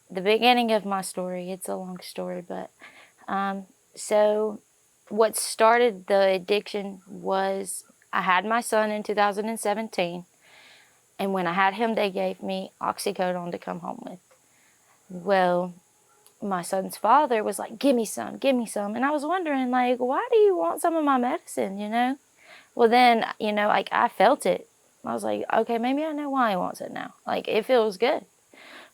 the beginning of my story, it's a long story, but so what started the addiction was I had my son in 2017, and when I had him, they gave me oxycodone to come home with. Well, my son's father was like, give me some, and I was wondering, like, why do you want some of my medicine, you know? Well, then, you know, like, I felt it. I was like, okay, maybe I know why he wants it now. Like, it feels good.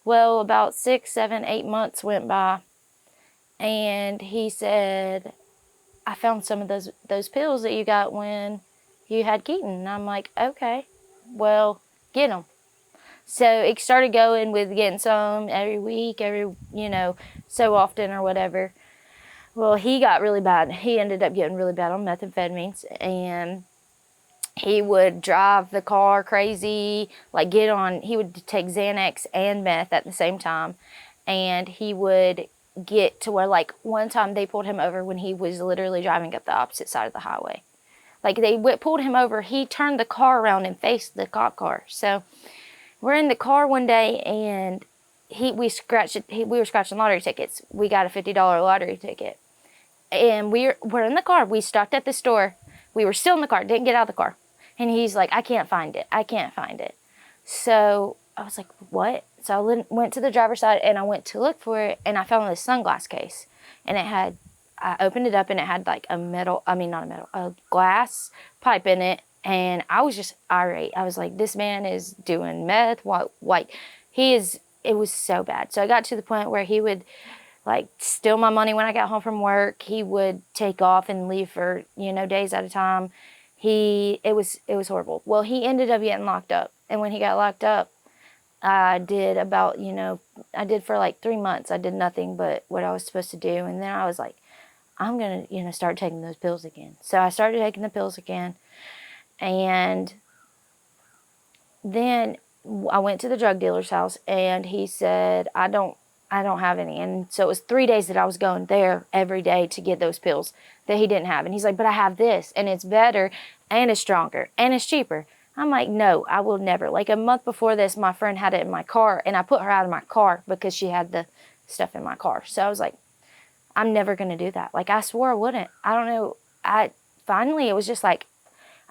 Well, about 6, 7, 8 months went by, and he said, I found some of those pills that you got when you had Keaton. And I'm like, okay, well, get them. So it started going with getting some every week, so often or whatever. Well, he got really bad. He ended up getting really bad on methamphetamines, and he would drive the car crazy, like he would take Xanax and meth at the same time. And he would get to where, like, one time they pulled him over when he was literally driving up the opposite side of the highway. Like, they pulled him over. He turned the car around and faced the cop car. So we're in the car one day, and we were scratching lottery tickets. We got a $50 lottery ticket. And we're in the car. We stopped at the store. We were still in the car, didn't get out of the car. And he's like, I can't find it. So I was like, what? So I went to the driver's side, and I went to look for it, and I found this sunglass case. And I opened it up, and it had like a glass pipe in it. And I was just irate. I was like, this man is doing meth. What? Like, it was so bad. So I got to the point where he would, like, steal my money when I got home from work. He would take off and leave for, days at a time. It was horrible. Well, he ended up getting locked up. And when he got locked up, I did for like 3 months. I did nothing but what I was supposed to do. And then I was like, I'm going to, start taking those pills again. So I started taking the pills again. And then I went to the drug dealer's house, and he said, I don't have any. And so it was 3 days that I was going there every day to get those pills that he didn't have. And he's like, but I have this, and it's better, and it's stronger, and it's cheaper. I'm like, no, I will never. Like, a month before this, my friend had it in my car, and I put her out of my car because she had the stuff in my car. So I was like, I'm never going to do that. Like, I swore I wouldn't. I don't know. Finally, it was just like,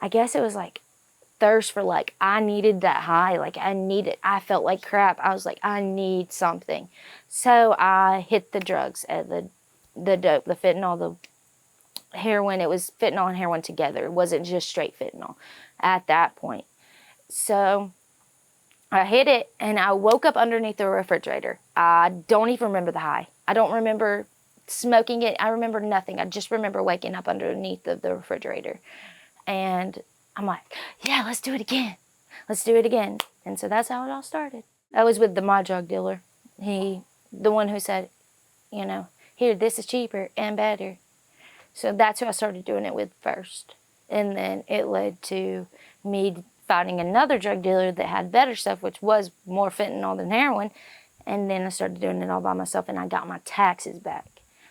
I guess it was like thirst for, like, I needed that high. Like, I felt like crap. I was like, I need something. So I hit the drugs, the dope, the fentanyl, the heroin. It was fentanyl and heroin together. It wasn't just straight fentanyl at that point. So I hit it, and I woke up underneath the refrigerator. I don't even remember the high. I don't remember smoking it. I remember nothing. I just remember waking up underneath the refrigerator. And I'm like, yeah, let's do it again. Let's do it again. And so that's how it all started. I was with my drug dealer. The one who said, here, this is cheaper and better. So that's who I started doing it with first. And then it led to me finding another drug dealer that had better stuff, which was more fentanyl than heroin. And then I started doing it all by myself, and I got my taxes back.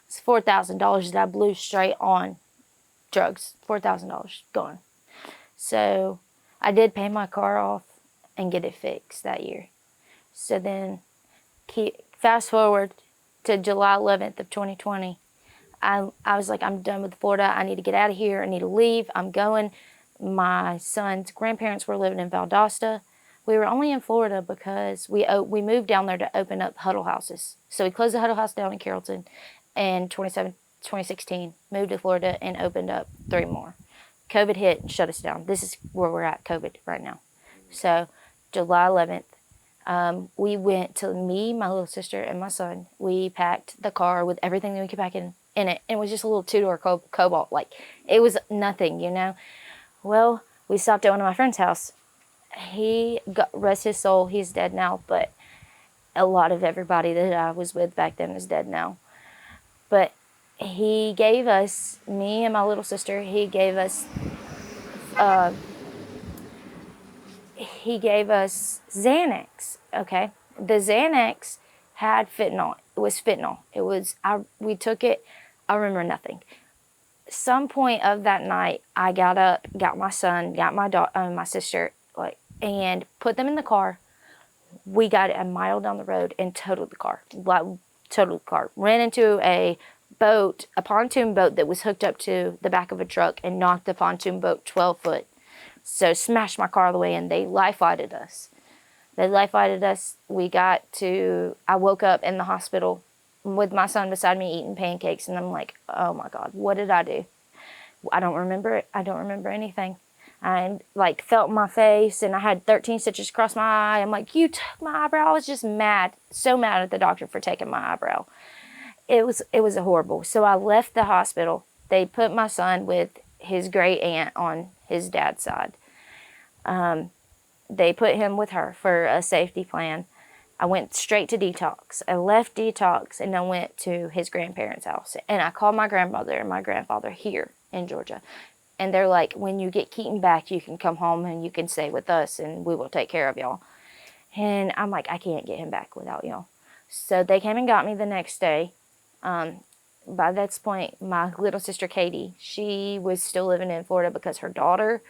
It's $4,000 that I blew straight on drugs. $4,000 gone. So I did pay my car off and get it fixed that year. So then fast forward to July 11th of 2020. I was like, I'm done with Florida. I need to get out of here. I need to leave. I'm going. My son's grandparents were living in Valdosta. We were only in Florida because we moved down there to open up huddle houses. So we closed the huddle house down in Carrollton in 2016, moved to Florida, and opened up 3 more. COVID hit and shut us down. This is where we're at, COVID, right now. So July 11th, we went to me, my little sister, and my son. We packed the car with everything that we could pack in it. It was just a little 2-door Cobalt. Like, it was nothing, Well, we stopped at one of my friend's house. Rest his soul, he's dead now, but a lot of everybody that I was with back then is dead now. But he gave us, me and my little sister, he gave us Xanax, okay? The Xanax had fentanyl. It was fentanyl. We took it, I remember nothing. Some point of that night, I got up, got my son, got my sister, and put them in the car, We got a mile down the road and totaled the car. Totaled the car. Ran into a boat, a pontoon boat that was hooked up to the back of a truck, and knocked the pontoon boat 12 foot. So smashed my car all the way in. They life-flighted us. I woke up in the hospital with my son beside me eating pancakes, and I'm like, oh my God, what did I do? I don't remember it. I don't remember anything. I like felt my face, and I had 13 stitches across my eye. I'm like, you took my eyebrow. I was just mad, so mad at the doctor for taking my eyebrow. It was horrible. So I left the hospital. They put my son with his great aunt on his dad's side. They put him with her for a safety plan. I went straight to detox. I left detox and I went to his grandparents' house. And I called my grandmother and my grandfather here in Georgia. And they're like, when you get Keaton back, you can come home and you can stay with us and we will take care of y'all. And I'm like, I can't get him back without y'all. So they came and got me the next day. By that point, my little sister Katie, she was still living in Florida because her daughter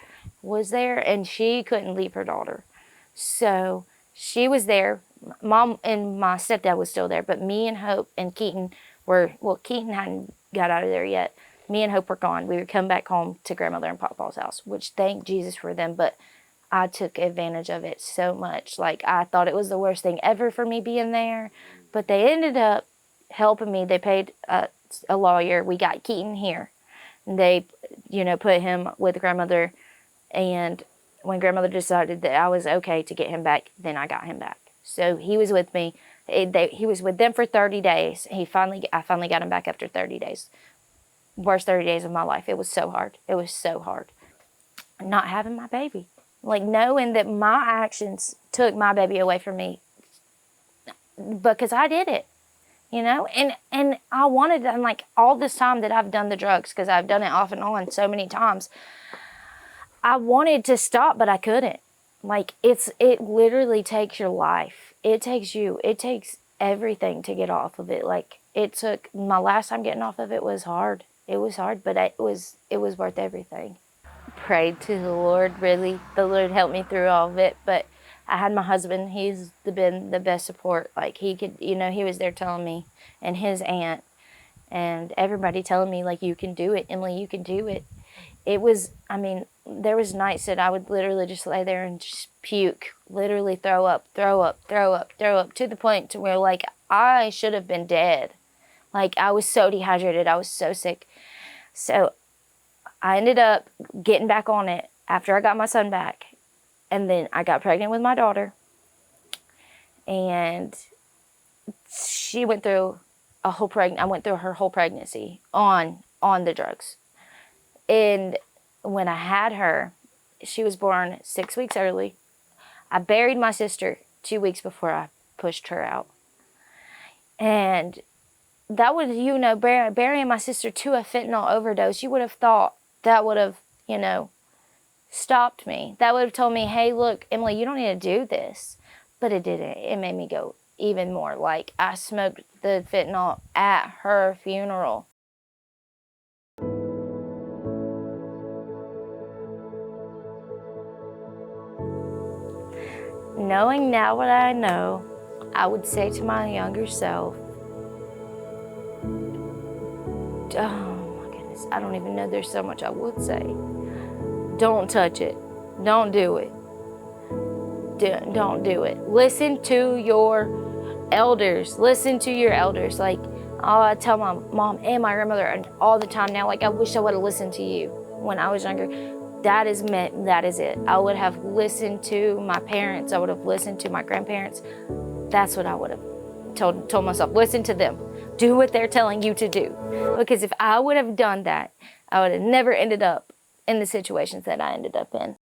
was there and she couldn't leave her daughter. So she was there. Mom and my stepdad was still there, but me and Hope and Keaton Keaton hadn't got out of there yet. Me and Hope were gone. We would come back home to grandmother and Papa's house, which thank Jesus for them, but I took advantage of it so much. Like, I thought it was the worst thing ever for me being there, but they ended up helping me. They paid a lawyer. We got Keaton here. They, put him with grandmother, and when grandmother decided that I was okay to get him back, then I got him back. So he was with me. He was with them for 30 days. I finally got him back after 30 days. Worst 30 days of my life. It was so hard. It was so hard. Not having my baby. Like, knowing that my actions took my baby away from me because I did it. And I wanted to, like, all this time that I've done the drugs, because I've done it off and on so many times, I wanted to stop, but I couldn't. Like, it literally takes your life. It takes everything to get off of it. Like, it took, my last time getting off of it was hard. It was hard, but it was worth everything. Prayed to the Lord, really. The Lord helped me through all of it, but I had my husband. He's been the best support. Like, he could, he was there telling me, and his aunt, and everybody telling me, like, you can do it, Emily, you can do it. It was, there was nights that I would literally just lay there and just puke, literally throw up, to the point to where, like, I should have been dead. Like, I was so dehydrated. I was so sick. So I ended up getting back on it after I got my son back. And then I got pregnant with my daughter. And she went through I went through her whole pregnancy on the drugs. And when I had her, she was born 6 weeks early. I buried my sister 2 weeks before I pushed her out. And that was, burying my sister to a fentanyl overdose. You would have thought that would have, stopped me. That would have told me, hey, look, Emily, you don't need to do this. But it didn't. It made me go even more. Like, I smoked the fentanyl at her funeral. Knowing now what I know, I would say to my younger self, oh my goodness, I don't even know, there's so much I would say. Don't touch it. Don't do it. Don't do it. Listen to your elders. Listen to your elders. Like, I tell my mom and my grandmother all the time now, like, I wish I would have listened to you when I was younger. That is it. I would have listened to my parents. I would have listened to my grandparents. That's what I would have told myself. Listen to them. Do what they're telling you to do. Because if I would have done that, I would have never ended up in the situations that I ended up in.